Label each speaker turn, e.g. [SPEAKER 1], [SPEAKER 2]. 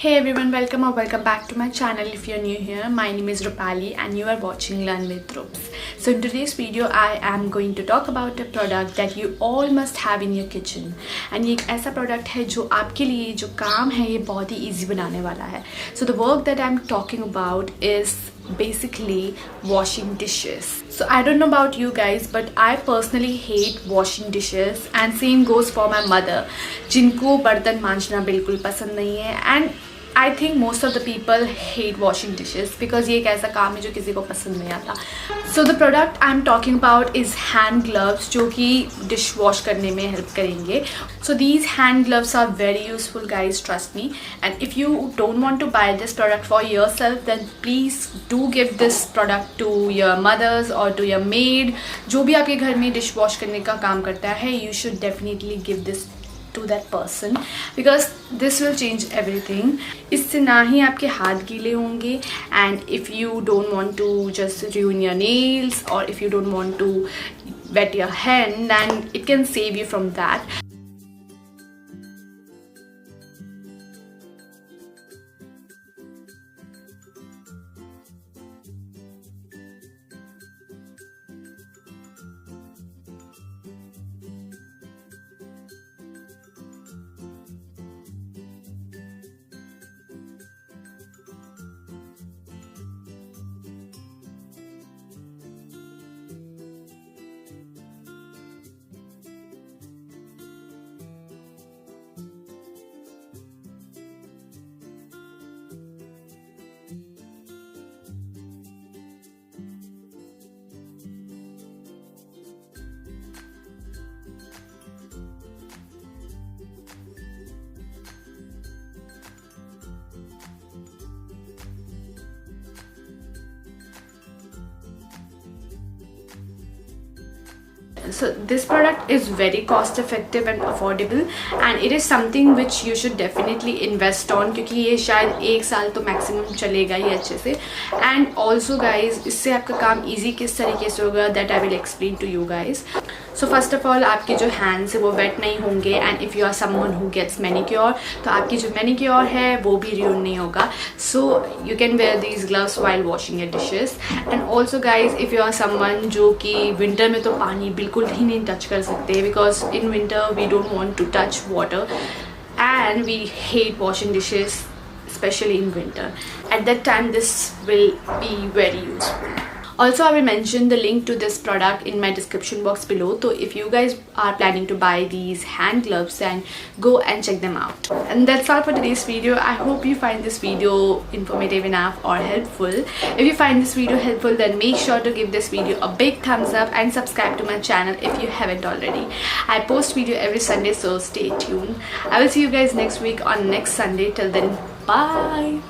[SPEAKER 1] Hey everyone, welcome or welcome back to my channel. If you're new here, my name is Rupali and you are watching Learnwithrups. So in today's video, I am going to talk about a product that you all must have in your kitchen. And ये एक ऐसा product है जो आपके लिए जो काम है ये बहुत ही easy बनाने वाला है. So the work that I'm talking about is basically washing dishes. So I don't know about you guys, but I personally hate washing dishes and same goes for my mother, जिनको बर्तन मांजना बिल्कुल पसंद नहीं है. And I think most of the people hate washing dishes because ये एक ऐसा काम है जो किसी को पसंद नहीं आता. So the product I'm talking about is hand gloves जो कि dish wash करने में help करेंगे. So these hand gloves are very useful guys, trust me. And if you don't want to buy this product for yourself, then please do give this product to your mothers or to your maid. जो भी आपके घर में dish wash करने का काम करता है, you should definitely give this to that person because this will change everything. इससे ना ही आपके हाथ गीले होंगे and if you don't want to just ruin your nails or if you don't want to wet your hand, then it can save you from that. So this product is very cost effective and affordable and it is something which you should definitely invest on क्योंकि ये शायद एक साल तो maximum चलेगा ही अच्छे से. And also guys, इससे आपका काम easy किस तरीके से होगा that I will explain to you guys. So first of all, आपके जो hands है वो wet नहीं होंगे and if you are someone who gets manicure, तो आपकी जो manicure है वो भी ruin नहीं होगा. So you can wear these gloves while washing your dishes. And also guys, if you are someone जो कि winter में तो पानी बिल्कुल ही नहीं touch कर सकते because in winter we don't want to touch water and we hate washing dishes especially in winter. At that time this will be very useful. Also, I will mention the link to this product in my description box below. So if you guys are planning to buy these hand gloves, then go and check them out. And that's all for today's video. I hope you find this video informative enough or helpful. If you find this video helpful, then make sure to give this video a big thumbs up and subscribe to my channel if you haven't already. I post video every Sunday, so stay tuned. I will see you guys next week on next Sunday. Till then, bye.